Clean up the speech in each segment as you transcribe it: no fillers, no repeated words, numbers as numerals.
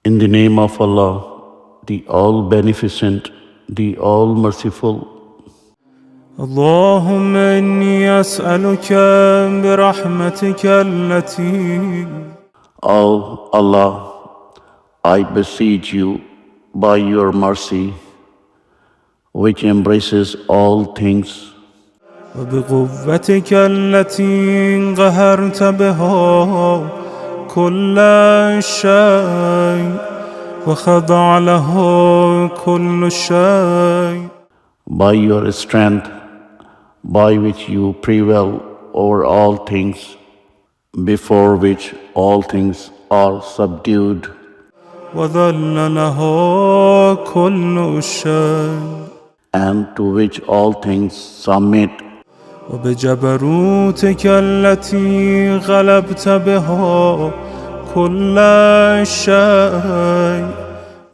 In the name of Allah, the All-Beneficent, the All-Merciful. اللهم إني أسألك برحمتك التي O Allah, I beseech you by your mercy, which embraces all things, وبقوتك التي قهرت بها كل شيء وخضع له كل شيء, by your strength, by which you prevail over all things, before which all things are subdued, وذل له كل شيء, and to which all things submit, وبجبروتك التي غلبت بها كل شيء,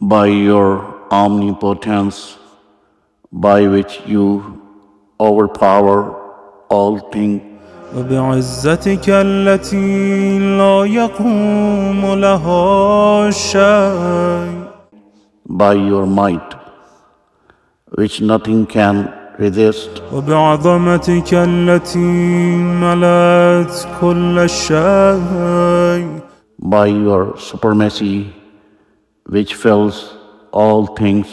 by your omnipotence, by which you overpower all things, وبعزتك التي لا يقوم لها شيء, by your might, which nothing can resist, وبعظمتك التي ملأت كل شيء, by your supremacy, which fills all things,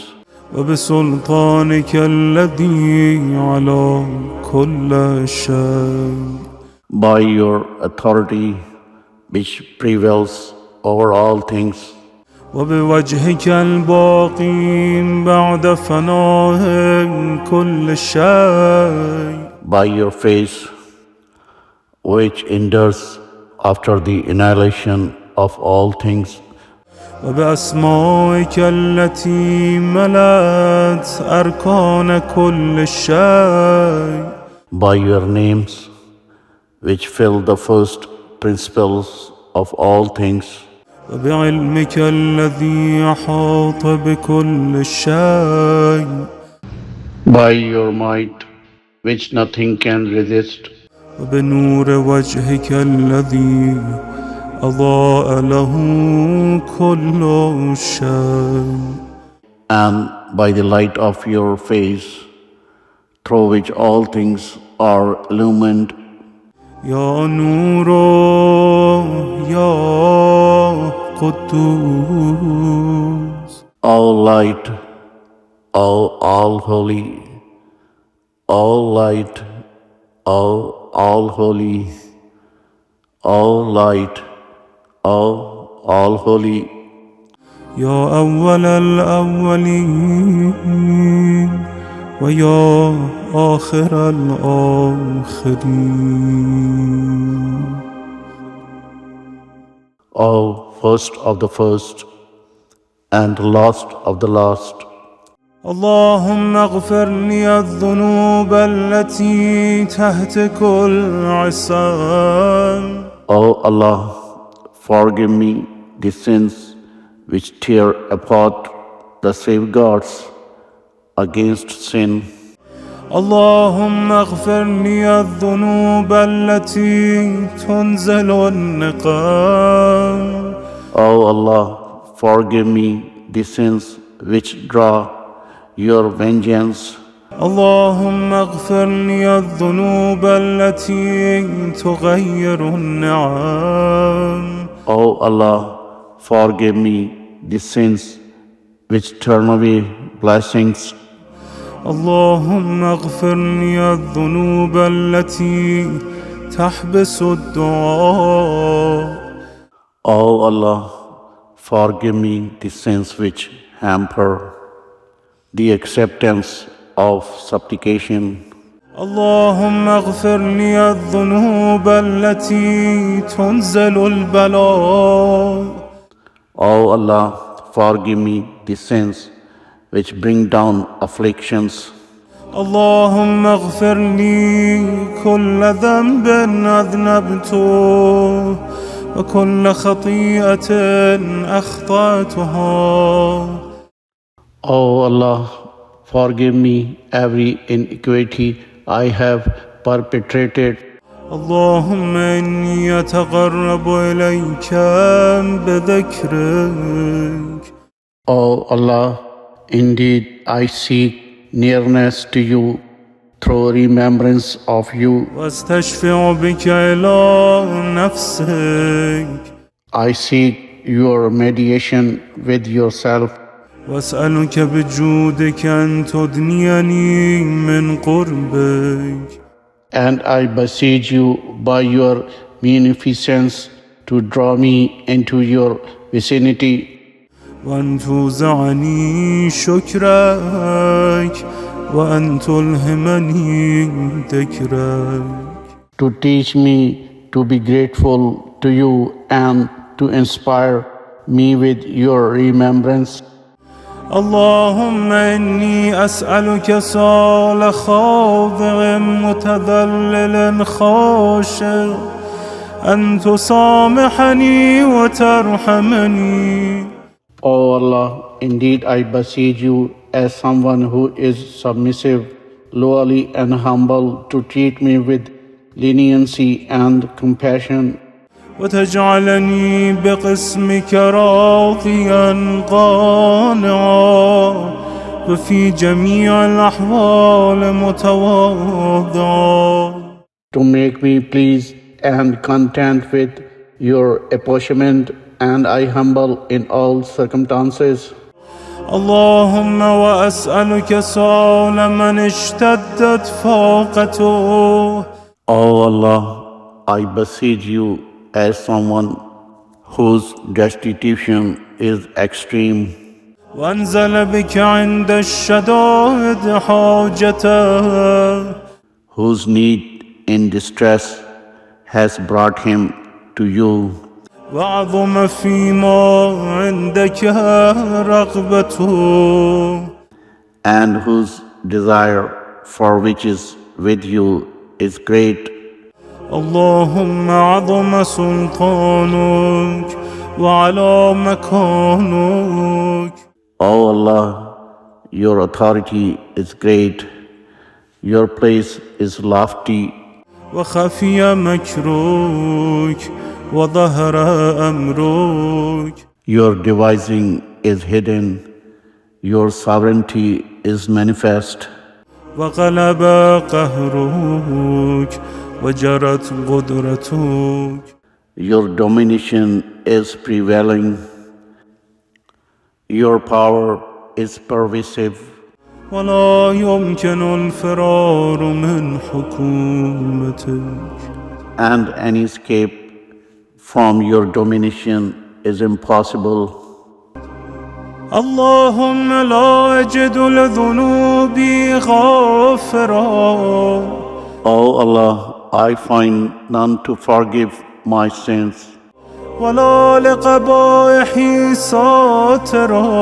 وبسلطانك الذي على كل شيء, by your authority, which prevails over all things, وبوجهك الباقي بعد فناء كل شيء, by your face, which endures after the annihilation of all things, وبأسمائك التي ملأت أركان كل شيء, by your names, which fill the first principles of all things, وبعلمك الذي أحاط بكل شيء, by your might, which nothing can resist, وبنور وجهك الذي أضاء له كل شيء, and by the light of your face, through which all things are illumined. يا نور يا قدوس, All light, all holy, all light, all holy, all light, all holy, يا أول الأولين ويا آخر الآخرين, O first of the first and last of the last. اللهم اغفر لي الذنوب التي تهتك العصام, O Allah, forgive me the sins which tear apart the safeguards against sin. اللهم اغفر لي الذنوب التي تنزل النقام, O Allah, forgive me the sins which draw your vengeance. اللهم اغفر لي الذنوب التي تغير النعم, O Allah, forgive me the sins which turn away blessings. اللهم اغفر لي الذنوب التي تحبس الدعاء, O Allah, forgive me the sins which hamper the acceptance of supplication. اللهم اغفر لي الذنوب التي تنزل البلاء, O Allah, forgive me the sins which bring down afflictions. اللهم اغفر لي كل ذنب أذنبته وكل خطيئة أخطأتها. O Allah, forgive me every iniquity I have perpetrated. اللهم إني أتقرب إليك بذكرك. O Allah, indeed I seek nearness to you through remembrance of you. واستشفع بك إلى نفسك. I seek your mediation with yourself, وأسألك بجودك أن تدنيني من قربك. and I beseech you by your munificence to draw me into your vicinity, وأن توزعني شكرك وأن تلهمني ذكرك. to teach me to be grateful to you and to inspire me with your remembrance. اللهم إني أسألك سؤال خاضع متذلل خاشع أن تسامحني وترحمني. O Allah, indeed I beseech you as someone who is submissive, lowly and humble, to treat me with leniency and compassion, وتجعلني بقسمك راضيا قانعا وفي جميع الأحوال متواضعا. to make me pleased and content with your apportionment, and I humble in all circumstances. اللهم وأسألك سؤال من اشتدت فاقته. O Allah, I beseech you as someone whose destitution is extreme, وانزل بك عند الشدائد حاجته. whose need in distress has brought him to you, وعظم فيما عندك رغبته. and whose desire for which is with you is great. اللهم عظم سلطانك وعلى مكانك. O Allah, your authority is great, your place is lofty, وخفي مكرك وظهر أمرك. your devising is hidden, your sovereignty is manifest, وغلب قهرك وجرت قدرتك. your domination is prevailing, your power is pervasive, ولا يمكن الفرار من حكومتك. and any escape from your domination is impossible. اللهم لا أجد لذنوبي غافرا. O Allah, I find none to forgive my sins, ولا لقبائحي ساترا.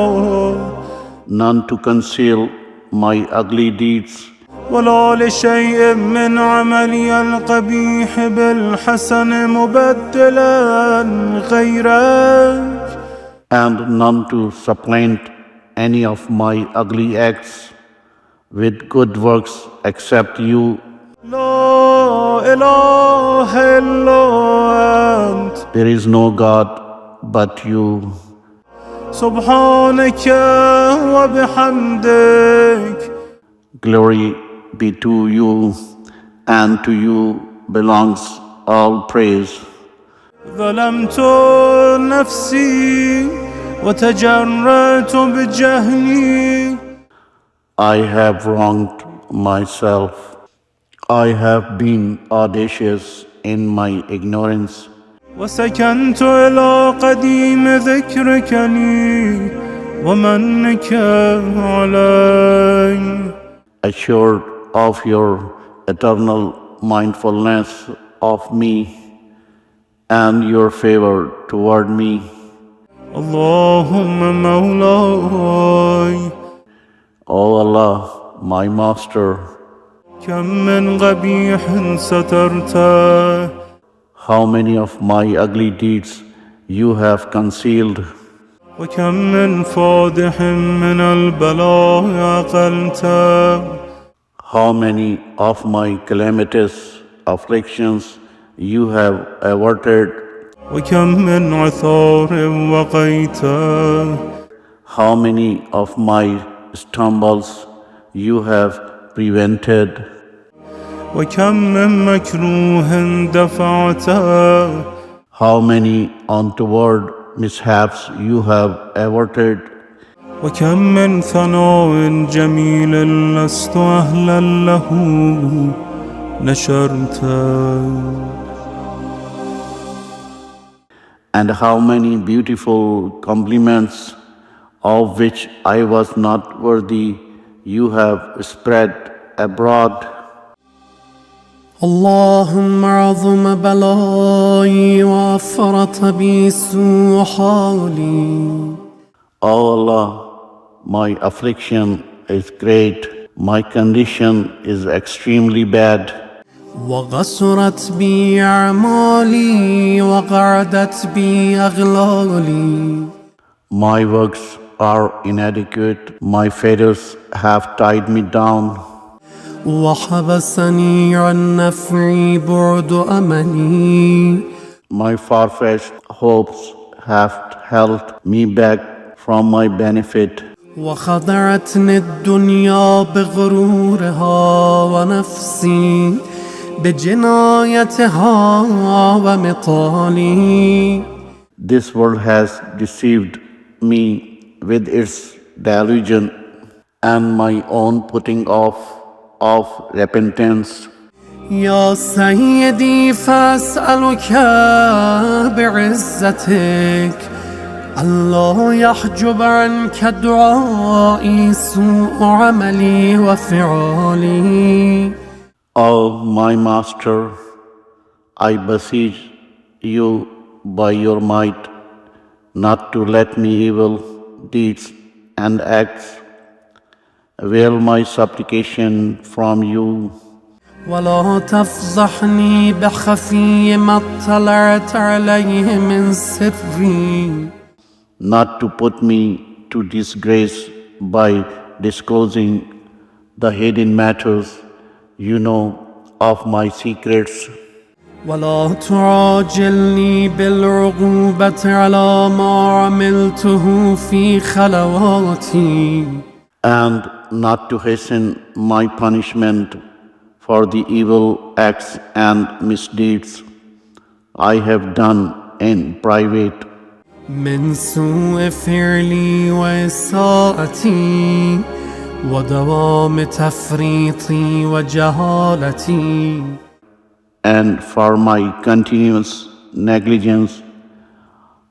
none to conceal my ugly deeds, ولا لشيء من عملي القبيح بالحسن مبدلا غيرك. and none to supplant any of my ugly acts with good works except you. لا إله إلا أنت. There is no God but you. سبحانك وبحمدك. Glory be to you, and to you belongs all praise. ظلمت نفسي وتجرأت بجهلي. I have wronged myself. I have been audacious in my ignorance, وسكنت إلى قديم ذكرك لي ومنك علي. assured of your eternal mindfulness of me and your favor toward me. اللهم مولاي. O Allah, my Master, كم من قبيح سترته. how many of my ugly deeds you have concealed, وكم من فادح من البلاء أقلته. how many of my calamitous afflictions you have averted. وكم من عثار وقيته How many of my stumbles you have prevented. وكم من مكروه دفعته How many untoward mishaps you have averted. وكم من ثناء جميل لست أهلا له نشرته And how many beautiful compliments of which I was not worthy you have spread abroad. اللهم عظم بلائي وفرط بي سوء حالي. O Allah, my affliction is great, my condition is extremely bad, وغسرت بي أعمالي وقعدت بي أغلالي. my works are inadequate, my fetters have tied me down, وحبسني عن نفعي بعد أملي. my far-fetched hopes have held me back from my benefit, وخدعتني الدنيا بغرورها ونفسي بجنايتها ومطالي. this world has deceived me with its delusion and my own putting off of repentance. يا سيدي فأسألك بعزتك ألا يحجب عنك دعائي سوء عملي وفعالي. O my Master, I beseech you by your might not to let me evil deeds and acts veil my supplication from you, ولا تفضحني بخفي ما اطلعت عليه من سري. not to put me to disgrace by disclosing the hidden matters you know of my secrets, ولا تعاجلني بالعقوبة على ما عملته في خلواتي. and not to hasten my punishment for the evil acts and misdeeds I have done in private, من سوء فعلي وإساءتي ودوام تفريطي وجهالتي. and for my continuous negligence,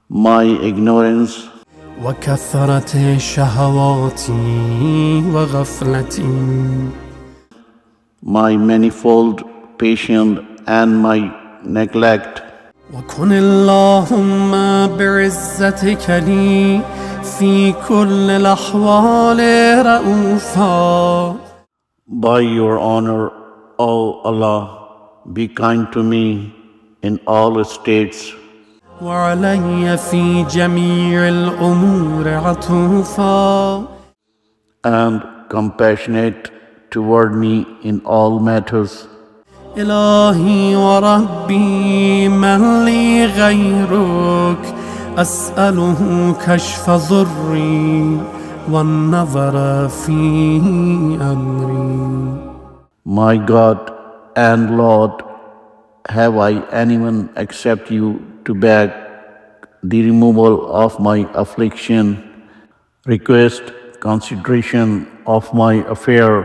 my ignorance, وكثرة شهواتي وغفلتي. my manifold patience and my neglect. وكن اللهم بعزتك لي في كل الأحوال رؤوفا. By your honor, O Allah, be kind to me in all states, وعلي في جميع الأمور عطوفا. and compassionate toward me in all matters. إلهي وربي من لي غيرك أسأله كشف ضري والنظر في أمري. My God and Lord, have I anyone except you to beg the removal of my affliction, request consideration of my affair?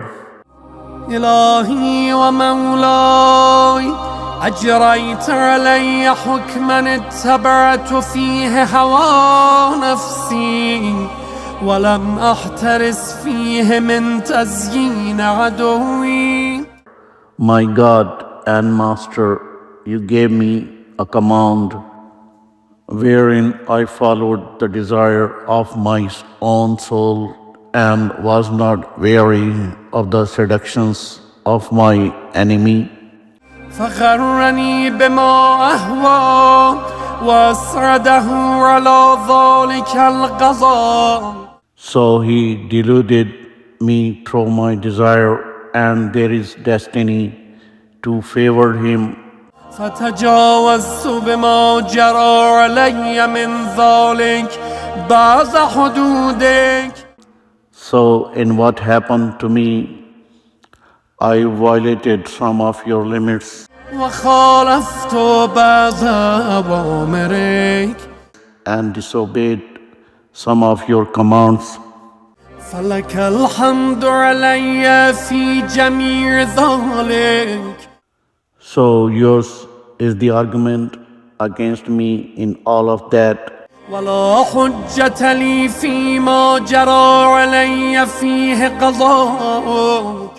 إلهي ومولاي أجريت علي حكما اتبعت فيه هوى نفسي ولم أحترس فيه من تزيين عدوي. My God and Master, you gave me a command wherein I followed the desire of my own soul and was not weary of the seductions of my enemy. فغرني بما أهوى وأسرده على ذلك القضاء. So he deluded me through my desire, and there is destiny to favor him. فتجاوزت بما جرى علي من ذلك بعض حدودك. So in what happened to me, I violated some of your limits وخالفت بعض أوامرك. and disobeyed some of your commands. فلك الحمد علي في جميع ذلك. So yours is the argument against me in all of that, ولا حجة لي فيما جرى علي فيه قضاءك.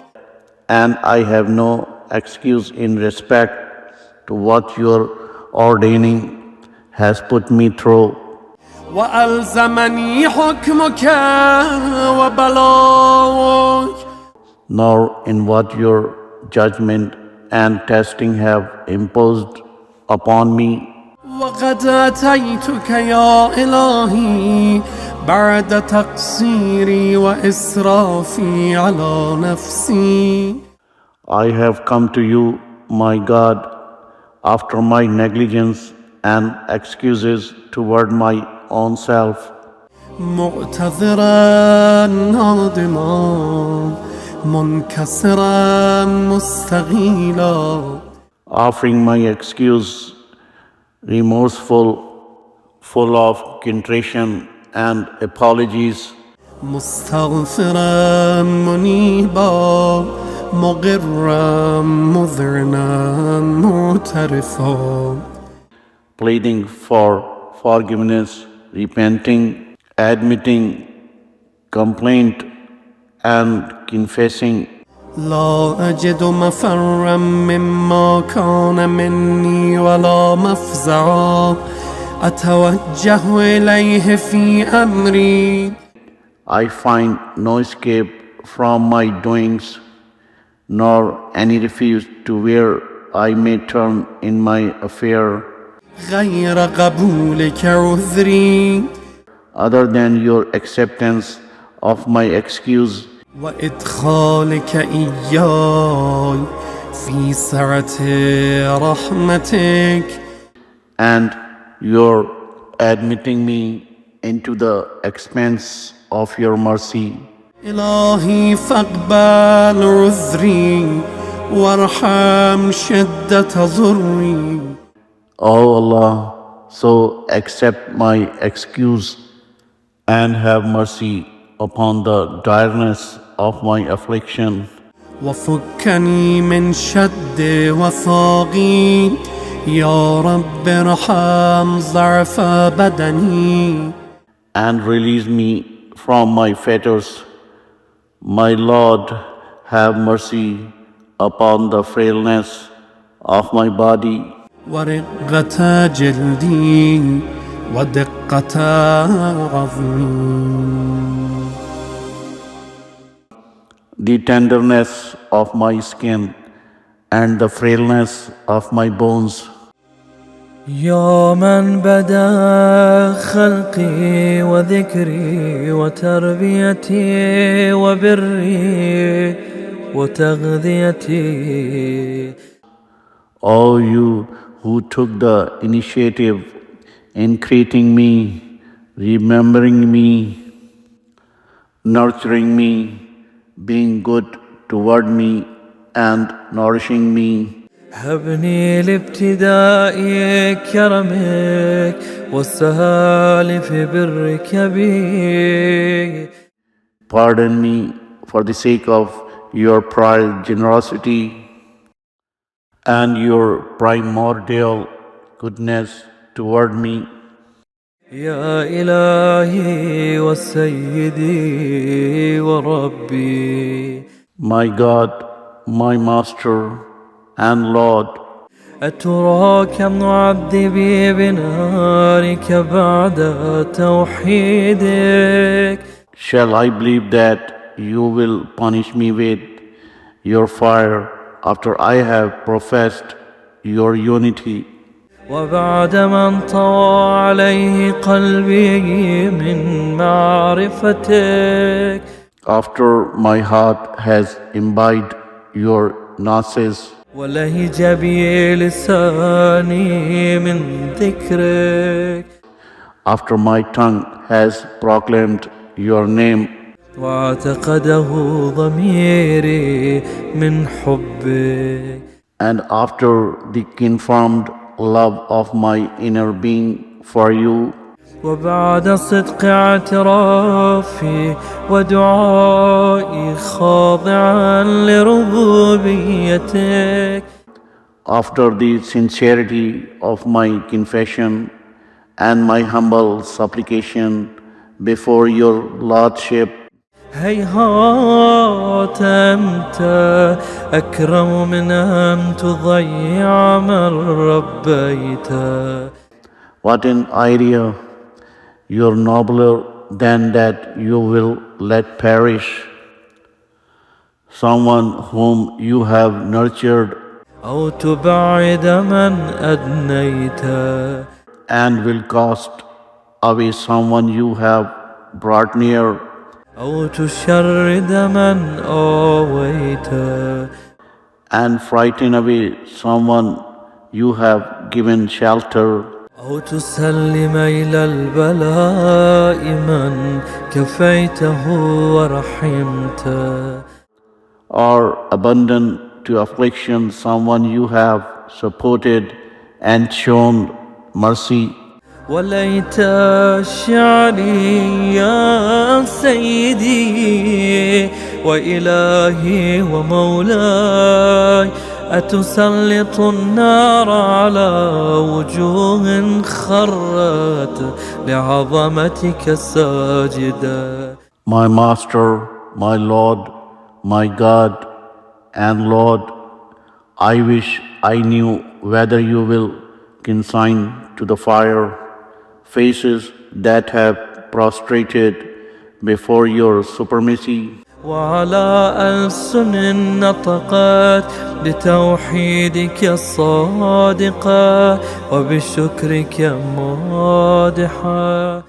and I have no excuse in respect to what your ordaining has put me through. وألزمني حكمك وبلاغك. Nor in what your judgment and testing have imposed upon me. وقد أتيتك يا إلهي بعد تقصيري وإسرافي على نفسي. I have come to you, my God, after my negligence and excuses toward my own self, معتذرا نادما منكسرا مستغيلا. offering my excuse, remorseful, full of contrition and apologies, مستغفرا منيبا مغرا مذعنا معترفا. pleading for forgiveness, repenting, admitting complaint, and confessing. لا أجد مفرا مما كان مني ولا مفزعا أتوجه إليه في أمري. I find no escape from my doings, nor any refuge to where I may turn in my affair, غير قبولك عذري other than your acceptance of my excuse وإدخالك إياي في سعة رحمتك. and your admitting me into the expanse of your mercy. إلهي فاقبل عذري وارحم شدة ضري. O Allah, so accept my excuse and have mercy upon the direness of my affliction, وفكني من شد وثاقي يا رب ارحم ضعف بدني. and release me from my fetters. My Lord, have mercy upon the frailness of my body ورقة جلدي ودقة عظمي. the tenderness of my skin and the frailness of my bones. يا من بدا خلقي وذكري وتربيتي وبري وتغذيتي. O you who took the initiative in creating me, remembering me, nurturing me, being good toward me, and nourishing me. هبني لابتداء كرمك والسهال في برك بي. Pardon me for the sake of your prior generosity and your primordial goodness toward me. يا إلهي وسيدي وربي. My God, my Master and Lord, أترى كم نعذب بنارك بعد توحيدك. shall I believe that you will punish me with your fire after I have professed your unity, وبعد ما انطوى عليه قلبي من معرفتك. after my heart has imbibed your gnosis, ولهج بي لساني من ذكرك. After my tongue has proclaimed your name, واعتقده ضميري من حبك. and after the confirmed love of my inner being for you, وبعد صدق اعترافي ودعائي خاضعا لربوبيتك. after the sincerity of my confession and my humble supplication before your Lordship, هيهات أنت أكرم من أن تضيع من ربيته. what an idea! You're nobler than that you will let perish someone whom you have nurtured أو تبعد من أدنيته. and will cast away someone you have brought near أو تشرد من آويته. and frighten away someone you have given shelter, أو تسلم إلى البلاء من كفيته ورحمته. or abandon to affliction someone you have supported and shown mercy. وليت شعري يا سيدي وإلهي ومولاي أتسلط النار على وجوه خرت لعظمتك ساجدا. My Master, my Lord, my God and Lord, I wish I knew whether you will consign to the fire faces that have prostrated before your supremacy, وعلى ألسن نطقت بتوحيدك الصادقة وبشكرك مادحة.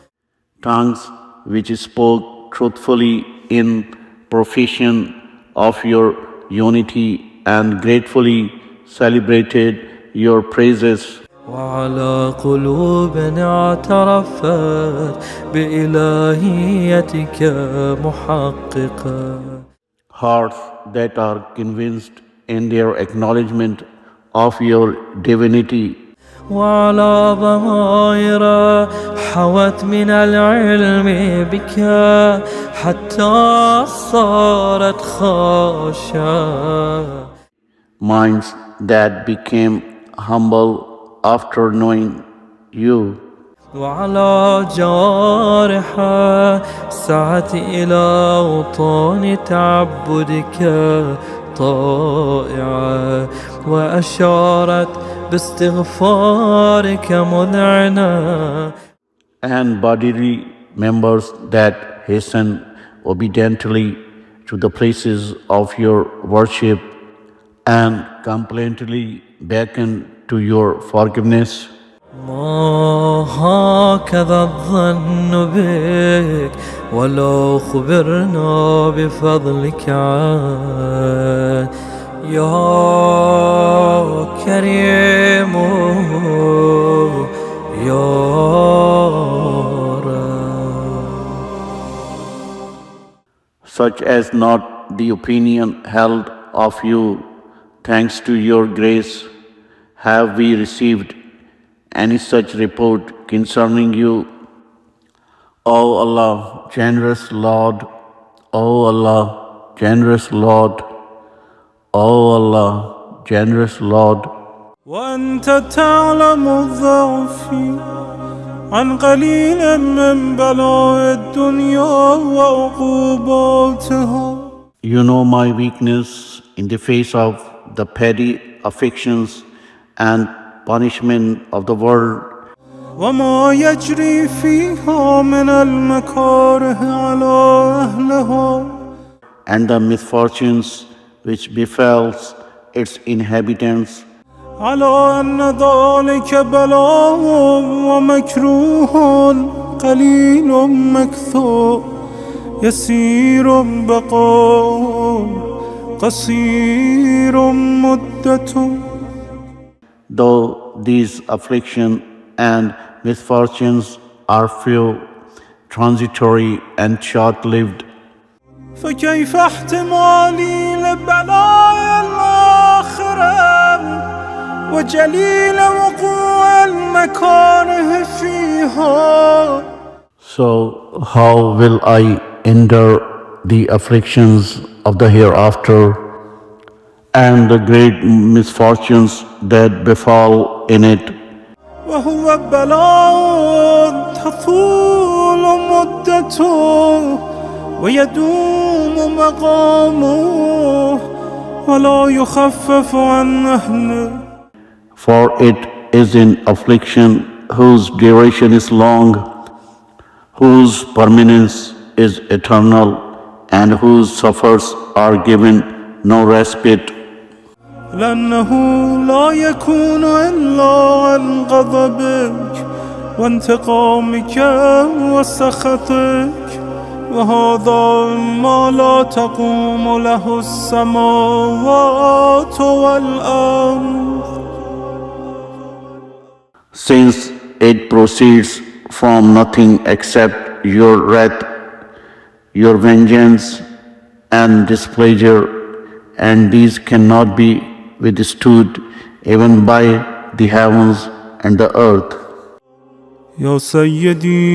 tongues which spoke truthfully in profession of your unity and gratefully celebrated your praises, وعلى قلوب اعترفت بإلهيتك محققة. hearts that are convinced in their acknowledgement of your divinity, وعلى ضمائر حوت من العلم بك حتى صارت خاشعة. minds that became humble after knowing you, وعلى جوارحها سعت إلى أوطان تعبدك طائعة وأشارت باستغفارك مذعنة. and bodily members that hasten obediently to the places of your worship and complaintly beckon to your forgiveness. ما هكذا الظن بك ولو خبرنا بفضلك عاد يا كريم يا رب. Such as not the opinion held of you, thanks to your grace, have we received any such report concerning you. O Allah, generous Lord, O Allah, generous Lord, O Allah, generous Lord. وأنت تعلم ضعفي عن قليل من بلاء الدنيا وعقوباتها. You know my weakness in the face of the petty afflictions and punishment of the world, وما يجري فيها من المكاره على أهلها. and the misfortunes which befalls its inhabitants, على أن ذلك بلاء ومكروه قليل مكثور يسير بقاء قصير مدته. Though these affliction and misfortunes are few, transitory and short-lived, فكيف احتمالي لبلايا الآخرة وجليل وقوع المكاره فيها. so how will I endure the afflictions of the hereafter and the great misfortunes that befall in it? وهو بلاء تطول مدته ويدوم مقامه ولا يخفف عن أهله. For it is an affliction whose duration is long, whose permanence is eternal, and whose sufferers are given no respite. لأنه لا يكون إلا عن غضبك وانتقامك وسخطك، وهذا ما لا تقوم له السماوات والأرض. Since it proceeds from nothing except your wrath, your vengeance and displeasure, and these cannot be withstood even by the heavens and the earth. يا سيدي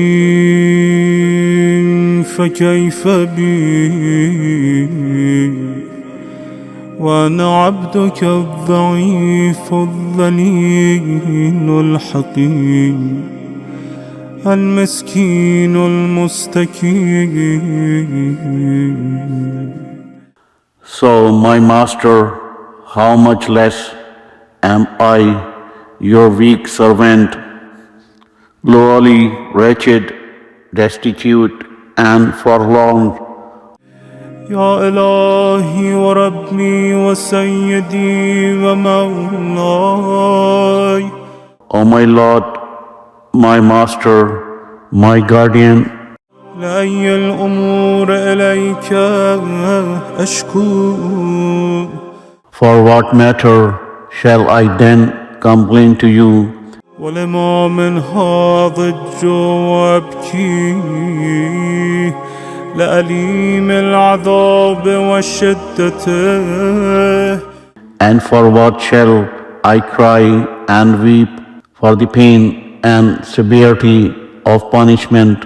فكيف بي وأنا عبدك الضعيف الذليل الحقير المسكين المستكين. So, my master, how much less am I, your weak servant, lowly, wretched, destitute, and forlorn. يا إلهي وربي وسيدي ومولاي. O my Lord, my master, my guardian, لأي الأمور إليك أشكو. for what matter shall I then complain to you? ولما منها ضج وأبكي لأليم العذاب والشدة. And for what shall I cry and weep? For the pain and severity of punishment,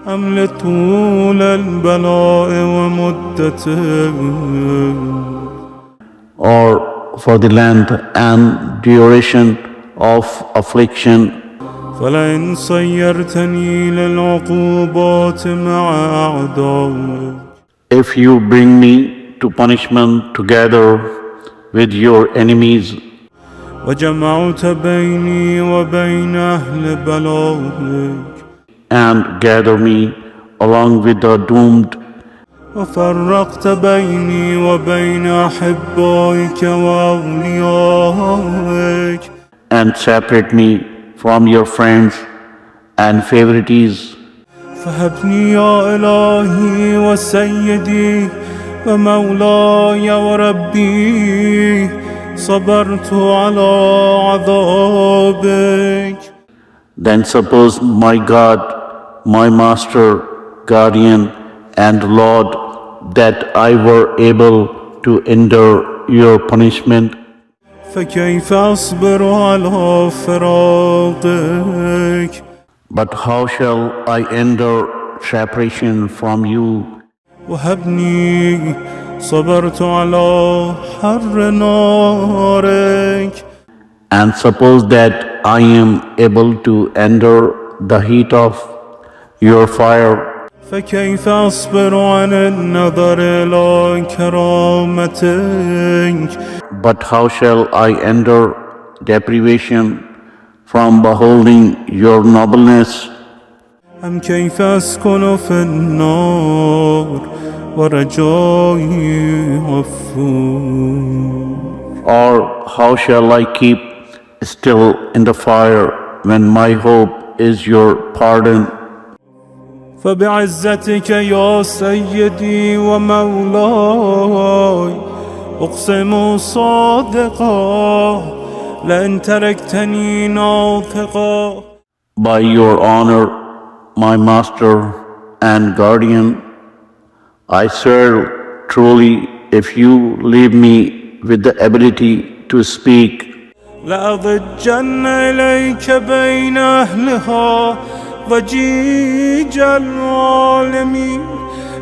أم لطول البلاء ومدته. or for the length and duration of affliction. فلئن صيرتني للعقوبات مع أعدائك. If you bring me to punishment together with your enemies, وجمعت بيني وبين أهل بلائك. and gather me along with the doomed, وفرقت بيني وبين أحبائك وأوليائك. and separate me from your friends and favorites, فهبني يا إلهي وسيدي ومولاي وربي صبرت على عذابك. then suppose, my God, my Master, Guardian, and Lord, that I were able to endure your punishment. فكيف أصبر على فراقك. But how shall I endure separation from you? وهبني صبرت على حر نارك. And suppose that I am able to endure the heat of your fire. فكيف أصبر عن النظر إلى كرامتك. But how shall I endure deprivation from beholding your nobleness? أم كيف أسكن في النار ورجائي غفور. Or how shall I keep still in the fire when my hope is your pardon? فبعزتك يا سيدي ومولاي أقسم صادقا لئن تركتني ناطقا. By your honor, my master and guardian, I swear truly, if you leave me with the ability to speak, لأضجن إليك بين أهلها ضجيج العالمين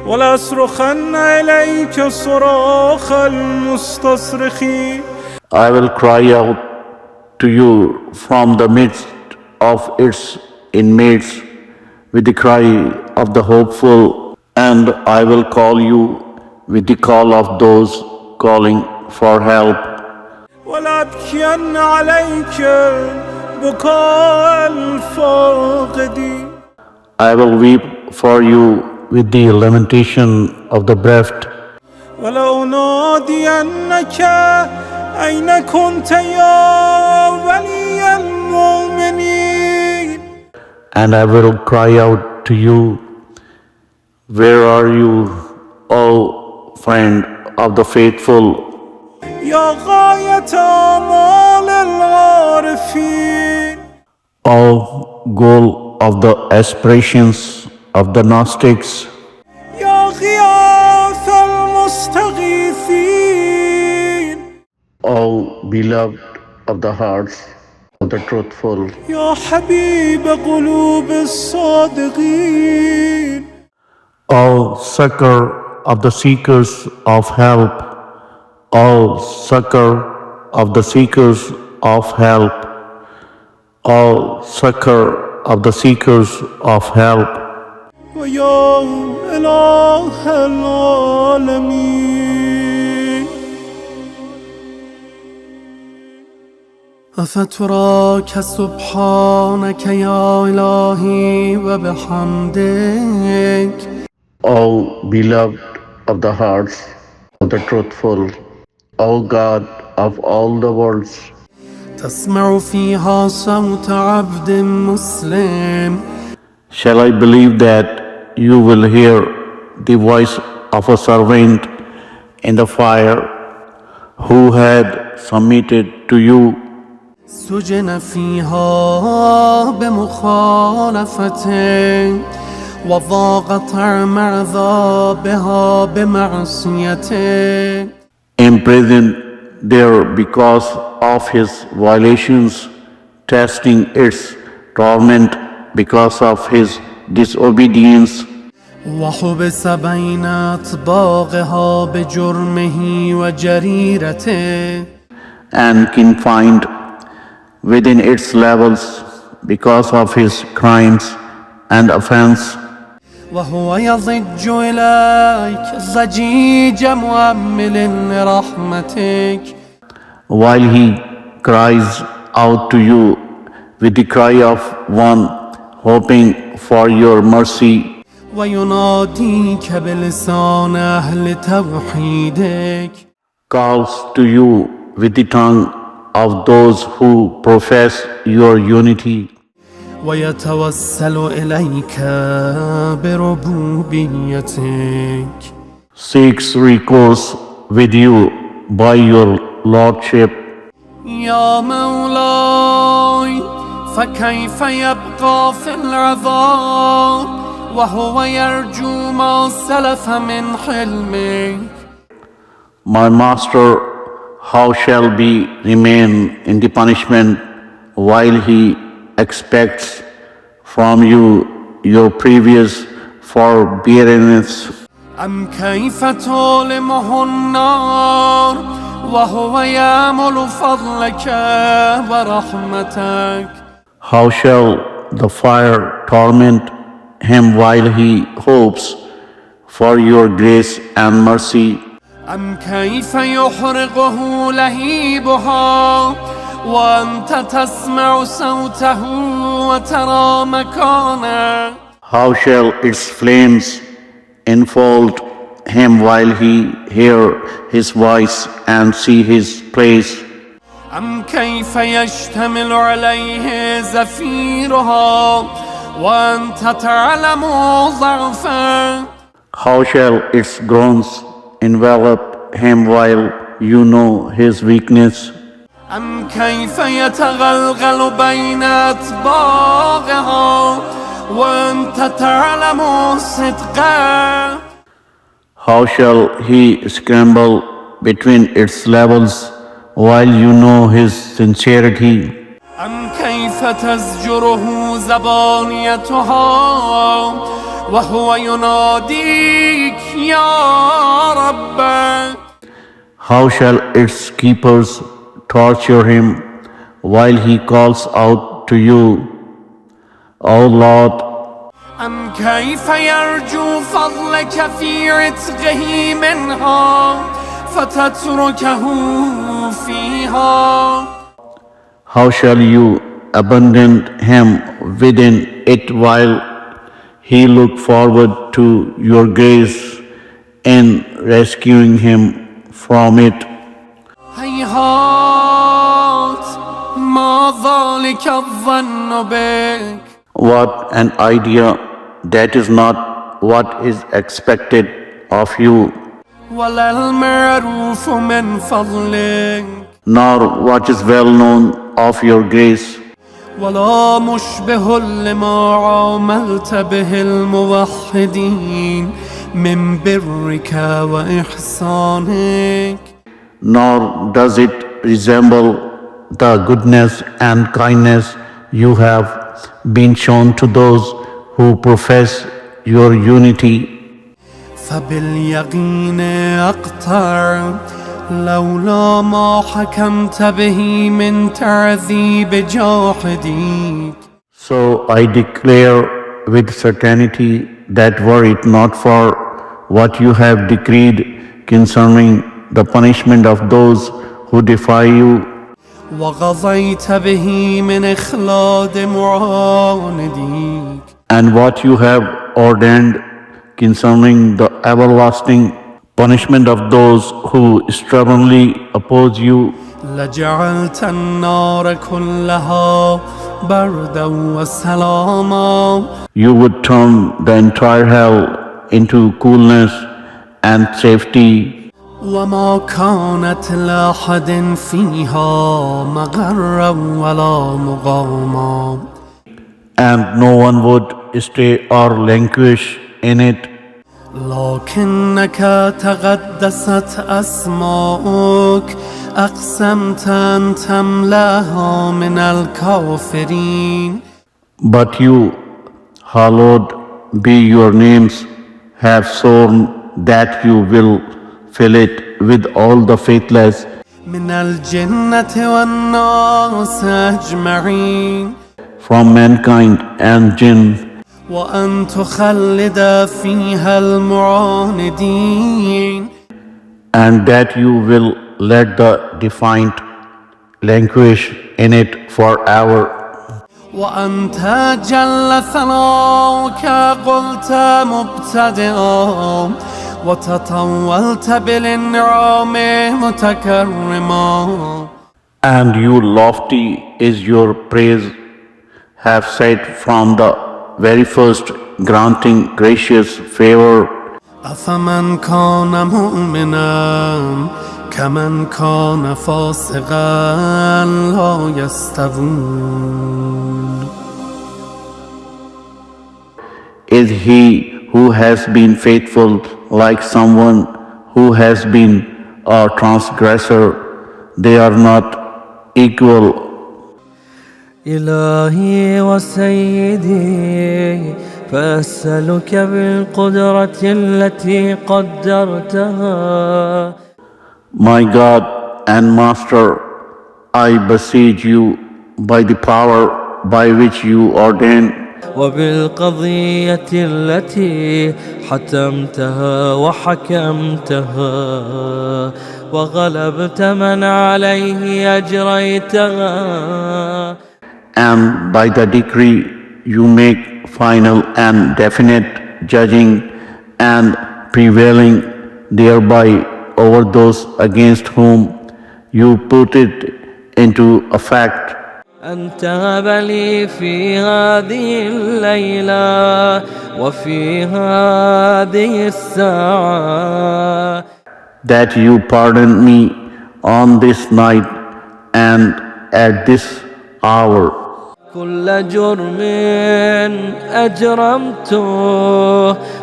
ولأصرخن إليك صراخ المستصرخين. I will cry out to you from the midst of its inmates with the cry of the hopeful, and I will call you with the call of those calling for help. ولأبكين عليك بكاء الفاقدين. I will weep for you with the lamentation of the bereft. ولأنادينك أين كنت يا ولي المؤمنين. And I will cry out to you, where are you, O friend of the faithful? يا غاية آمال العارفين. O goal of the aspirations of the Gnostics. يا غياث المستغيثين. O beloved of the hearts of the truthful. يا حبيب قلوب الصادقين. O succor of the seekers of help. O succor of the seekers of help. O succor of the seekers of help. ويا إله العالمين. أفتراك سبحانك يا إلهي وبحمدك. O beloved of the hearts of the truthful, O God of all the worlds, تسمع فيها صوت عبد مسلم. shall I believe that you will hear the voice of a servant in the fire who had submitted to you, سجن فيها بمخالفتك وضاق طعم عذابها بمعصيتك. imprisoned there because of his violations, tasting its torment because of his disobedience, وحبس بين أطباقها بجرمه وجريرته. and confined within its levels because of his crimes and offense, وهو يضج إليك ضجيج مؤمل لرحمتك. while he cries out to you with the cry of one hoping for your mercy, ويناديك بلسان أهل توحيدك. calls to you with the tongue of those who profess your unity, ويتوسل إليك بربوبيتك. seeks recourse with you by your lordship. يا مولاي فكيف يبقى في العذاب وهو يرجو ما سلف من حلمك. My master, how shall he remain in the punishment while he expects from you your previous forbearance? أم كيف تؤلمه النار وهو يأمل فضلك ورحمتك. How shall the fire torment him while he hopes for your grace and mercy? أم كيف يحرقه لهيبها وأنت تسمع صوته وترى مكانه. How shall its flames enfold him while he hear his voice and see his place? أم كيف يشتمل عليه زفيرها وأنت تعلم ضعفه. How shall its groans envelop him while you know his weakness. أم كيف يتغلغل بين أطباقها وأنت تعلم صدقه. How shall he scramble between its levels while you know his sincerity? أم كيف تزجره زبانيتها وهو يناديك يا رب. How shall its keepers torture him while he calls out to you, O Lord? أم كيف يرجو فضلك في عتقه منها فتتركه فيها. How shall you abandon him within it while he look forward to your grace in rescuing him from it? هيهات ما ذلك الظن بك. What an idea! That is not what is expected of you, ولا المعروف من فضلك. nor what is well known of your grace, ولا مشبه لما عاملت به الموحدين من برك وإحسانك. nor does it resemble the goodness and kindness you have been shown to those who profess your unity. فباليقين أقطع لولا ما حكمت به من تعذيب جاحديك. So I declare with certainty that were it not for what you have decreed concerning the punishment of those who defy you, وقضيت به من إخلاد معانديك. and what you have ordained concerning the everlasting punishment of those who stubbornly oppose you, لجعلت النار كلها بردا وسلاما. you would turn the entire hell into coolness and safety, وما كانت لأحد فيها مغرا ولا مقاما. and no one would stay or languish in it. لكنك تقدست أسماؤك أقسمت أن تملاها من الكافرين. But you, hallowed be your names, have sworn that you will fill it with all the faithless من الجنة والناس أجمعين. from mankind and jinn, وأن تخلد فيها المعاندين. and that you will let the defiant languish in it forever. وأنت جل ثناؤك قلت مبتدئا وتطولت بالإنعام متكرما. And you, lofty is your praise, have said from the very first, granting gracious favor. أفمن كان مؤمنا كمن كان فاسقا لا يستوون. Is he who has been faithful like someone who has been a transgressor? They are not equal. إلهي وسيدي فأسألك بالقدرة التي قدرتها. My God and Master, I beseech you by the power by which you ordain, وبالقضية التي حتمتها وحكمتها وغلبت من عليه أجريتها. and by the decree you make final and definite judging and prevailing thereby over those against whom you put it into effect. أن تهب لي في هذه الليلة وفي هذه الساعة. That you pardon me on this night and at this hour. كل جرم أجرمته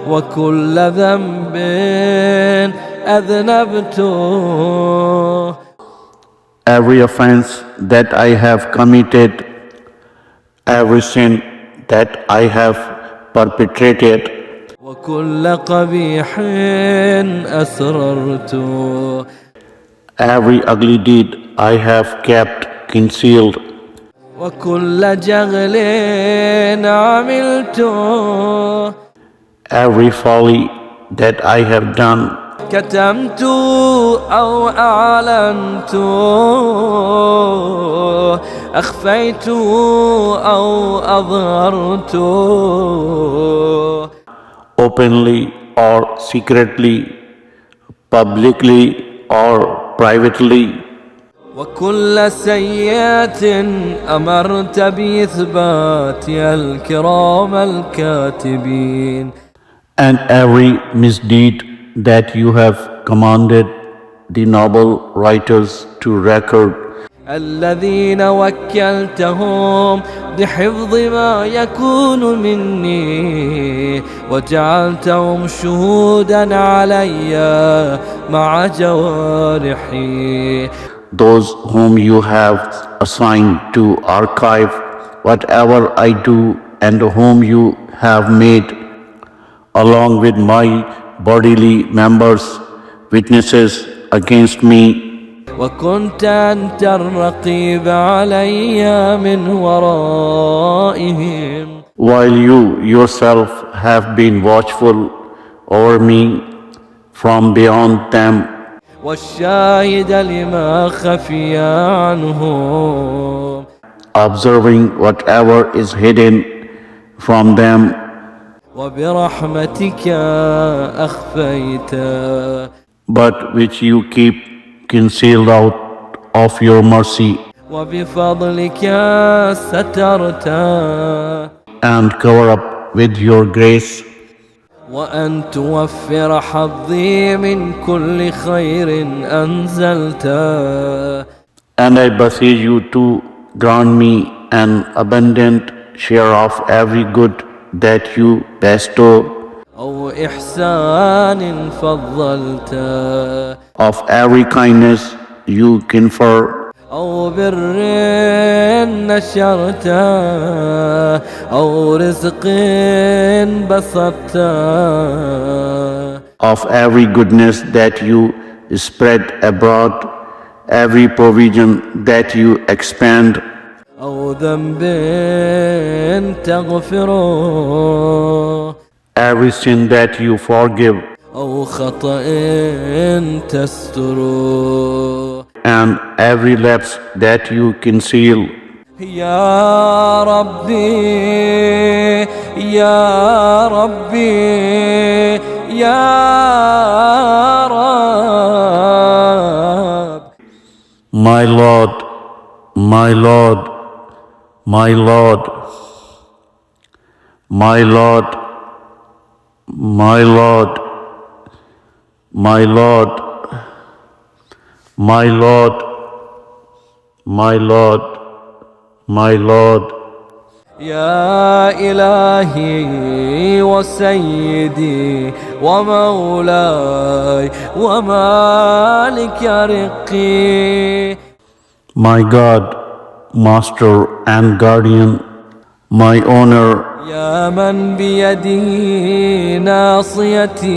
وكل ذنب أذنبته. Every offense that I have committed, every sin that I have perpetrated, وكل قبيح أسررته. every ugly deed I have kept concealed, وكل جغل عملته. every folly that I have done, كتمت أو أعلنت أخفيت أو أظهرت openly or secretly, publicly or privately, وكل سيئة أمرت بإثباتها الكرام الكاتبين. and every misdeed that you have commanded the noble writers to record, الذين وكلتهم بحفظ ما يكون مني وجعلتهم شهودا علي مع جوارحي. those whom you have assigned to archive whatever I do and whom you have made along with my bodily members witnesses against me, وكنت أنت الرقيب علي من ورائهم. while you yourself have been watchful over me from beyond them, والشاهد لما خفي عنهم. observing whatever is hidden from them, وبرحمتك أخفيت. but which you keep concealed out of your mercy, وبفضلك سترت. and cover up with your grace, وأن توفر حظي من كل خير أنزلت. and I beseech you to grant me an abundant share of every good that you bestow, أو إحسان فضلت. of every kindness you confer, أو بر نشرت أو رزق بسطت. of every goodness that you spread abroad, every provision that you expand, أو ذنب تغفر every sin that you forgive, أو خطأ تستر. and every lapse that you conceal. يا ربي يا ربي يا رب. My Lord, my Lord, my Lord, my Lord, my Lord, my Lord, my Lord, my Lord, my Lord. يا إلهي وسيدي ومولاي ومالك رقي. My God, Master and Guardian, my owner, يا من بيدي ناصيتي.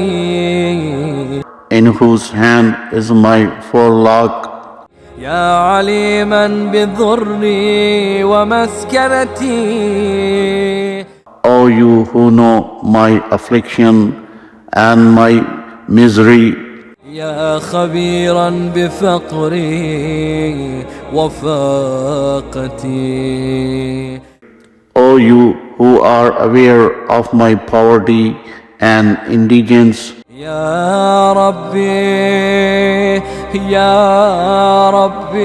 in whose hand is my forelock, يا عليما بضري ومسكنتي. O you who know my affliction and my misery, يا خبيرا بفقري وفاقتي. O you who are aware of my poverty and indigence, يا ربي يا ربي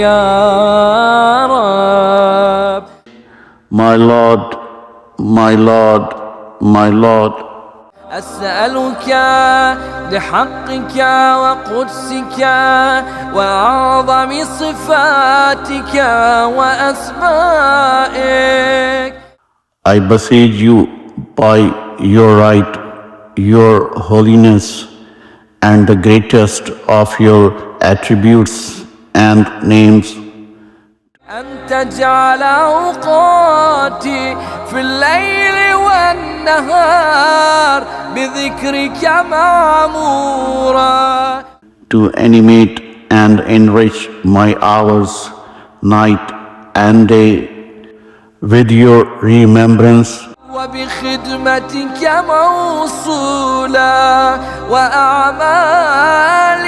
يا رب. my Lord, my Lord, my Lord. أسألك بحقك وقدسك وأعظم صفاتك وأسمائك. I beseech you by your right, your holiness, and the greatest of your attributes and names, أن تجعل أوقاتي في الليل والنهار بذكرك معمورا. to animate and enrich my hours, night and day, with your remembrance, وبخدمتك موصولا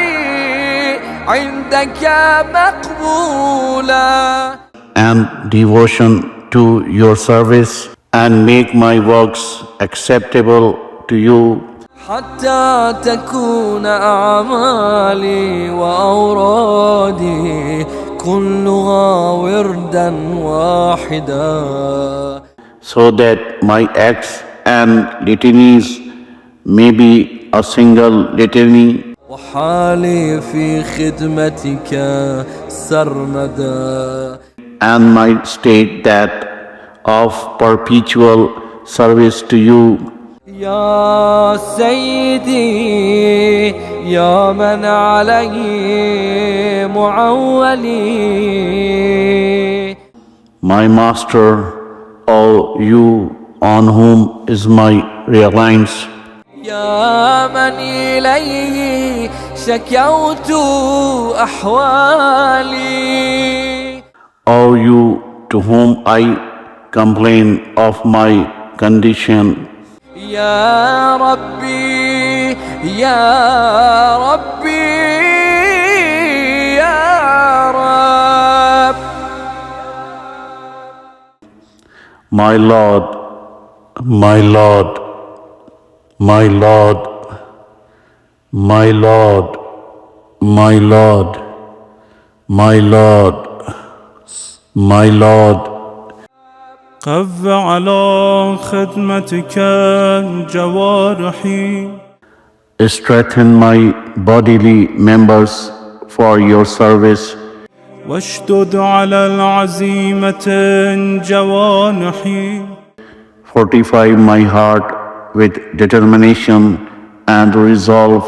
وأعمالي عندك مقبولا. and devotion to your service, and make my works acceptable to you, حتى تكون أعمالي وأورادي كلها وردا واحدا. so that my acts and litanies may be a single litany, وحالي في خدمتك سرمدا. and my state that of perpetual service to you. يا سيدي يا من عليه معولي. My Master, O you on whom is my reliance, يا من إليه شكوت أحوالي. O you to whom I complain of my condition, يا ربي يا ربي يا رب. my Lord, my Lord, my Lord, my Lord, my Lord, my Lord, my Lord. قف على خدمتك جوارحي. Strengthen my bodily members for your service, واشدد على العزيمة جوانحي. fortify my heart with determination and resolve,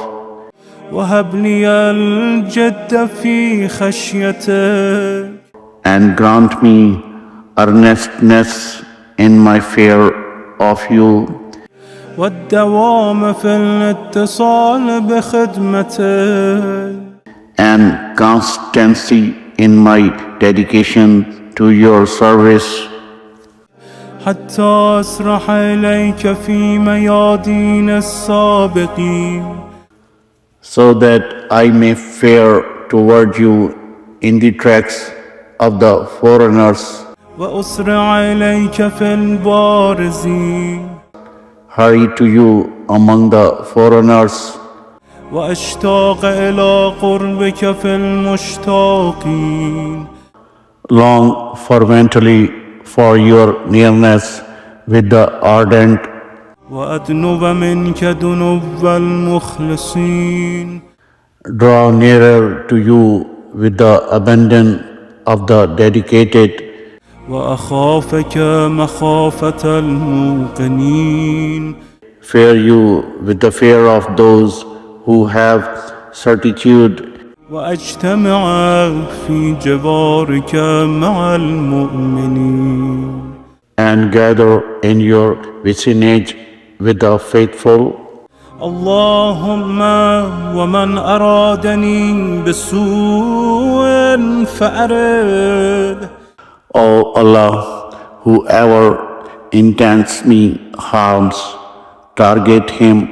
وهب لي الجد في خشيتك. and grant me earnestness in my fear of you, والدوام في الاتصال بخدمتك. and constancy in my dedication to your service, حتى أسرح إليك في ميادين السابقين. so that I may fare toward you in the tracks of the foreigners, وأسرع إليك في البارزين. hurry to you among the foreigners, وأشتاق إلى قربك في المشتاقين. long fervently for your nearness with the ardent, وأدنب منك دنب المخلصين. draw nearer to you with the abandon of the dedicated, وأخافك مخافة الموقنين. fear you with the fear of those who have certitude, وأجتمع في جوارك مع المؤمنين. and gather in your vicinage with the faithful. اللهم ومن أرادني بسوء فأرد. O Allah, whoever intends me harms, target him,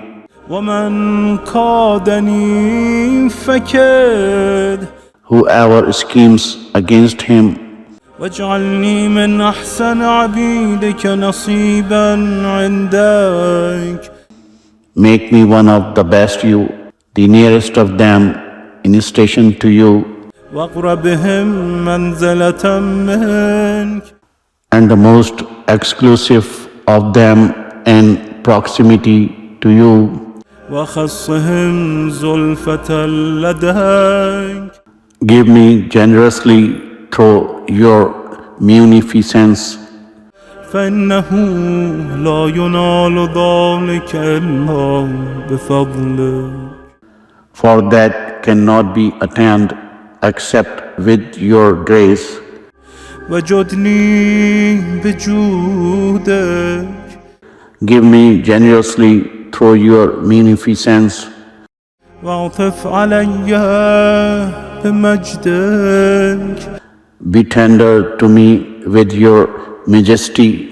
ومن كادني فكد. whoever schemes against him, واجعلني من أحسن عبيدك نصيبا عندك. make me one of the best you, the nearest of them in station to you, واقربهم منزلة منك. and the most exclusive of them in proximity to you. وخصهم زلفة لديك Give me generously through your munificence, فإنه لا ينال ذلك إلا بفضلك for that cannot be attained except with your grace. وجدني بجودك Give me generously through your munificence, واعطف علي بمجدك be tender to me with your majesty,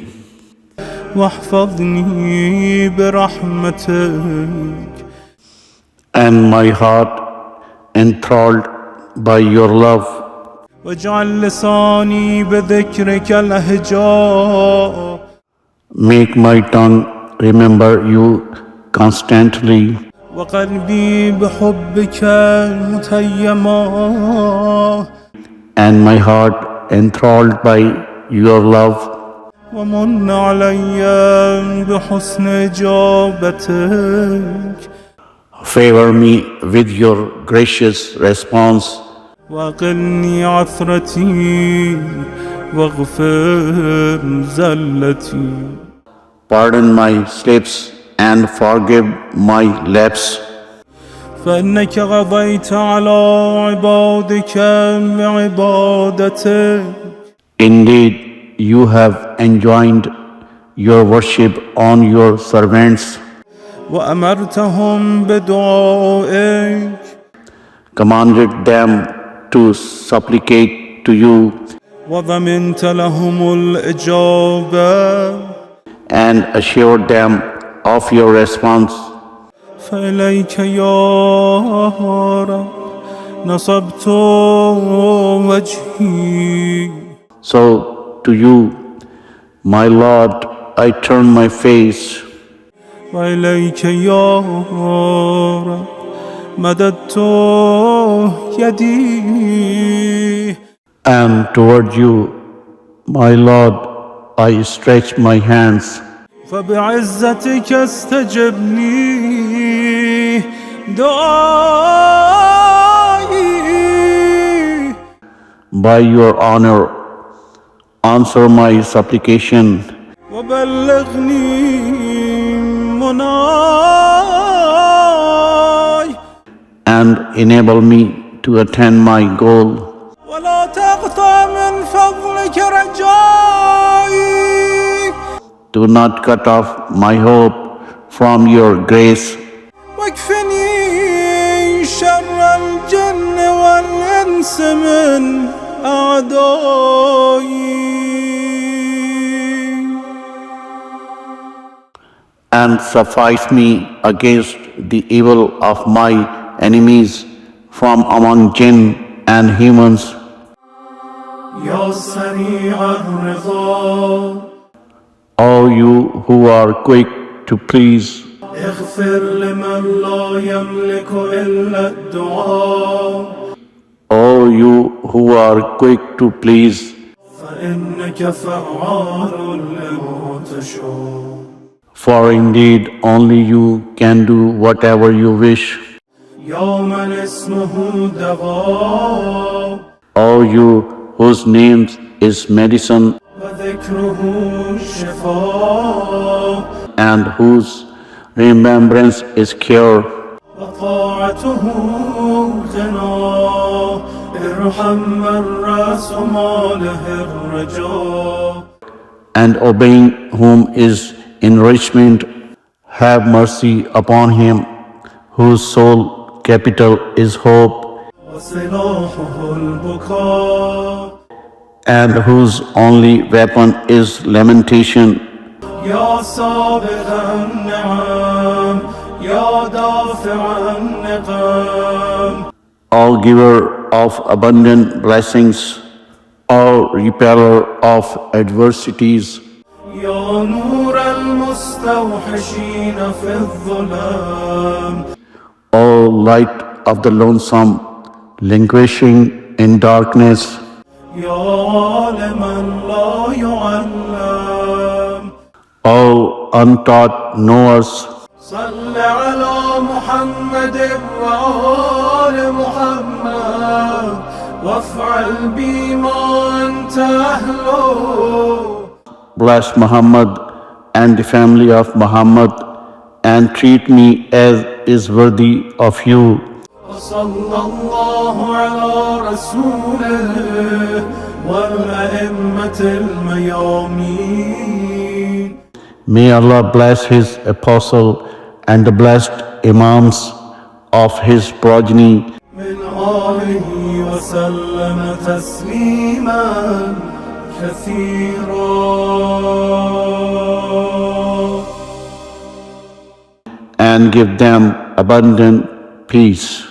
واحفظني برحمتك and my heart enthralled by your love. واجعل لساني بذكرك لهجا Make my tongue remember you constantly, وقلبي بحبك متيما and my heart enthralled by your love. ومن علي بحسن إجابتك Favor me with your gracious response, وقلني عثرتي واغفر زلتي pardon my slips and forgive my lapse. فإنك قضيت على عبادك بعبادتك Indeed, you have enjoined your worship on your servants, وأمرتهم بدعائك commanded them to supplicate to you, وضمنت لهم الإجابة and assured them of your response. فإليك يا رب نصبت وجهي So to you, my Lord, I turn my face, وإليك يا رب مددت يدي and toward you, my Lord, I stretch my hands. فبعزتك استجب لي دعائي By your honor, answer my supplication, وبلغني مناي and enable me to attain my goal. ولا تقطع من فضلك رجائي Do not cut off my hope from your grace, واكفني شر الجن والإنس من أعدائي and suffice me against the evil of my enemies from among jinn and humans. يا سريع الرضا O you who are quick to please, اغفر لمن لا يملك إلا الدعاء O you who are quick to please, فإنك فعال لما تشاء for indeed only you can do whatever you wish. يا من اسمه دواء O you whose name is medicine وذكره شفاء and whose remembrance is cure, وطاعته غنى ارحم من راس ماله الرجاء and obeying whom is enrichment, have mercy upon him whose sole capital is hope, وسلاحه البكاء and whose only weapon is lamentation. يا سابغ النعم يا دافع النقم O giver of abundant blessings, O repeller of adversities, يا نور المستوحشين في الظلام O light of the lonesome, languishing in darkness, يا عالما لا يعلم O untaught knowers, صل على محمد وآل محمد وافعل بما أنت أهله. Bless Muhammad and the family of Muhammad and treat me as is worthy of you. وصلى الله على رسوله والأئمة الميامين. May Allah bless His apostle and the blessed imams of His progeny. من آله وسلم تسليما كثيرا. And give them abundant peace.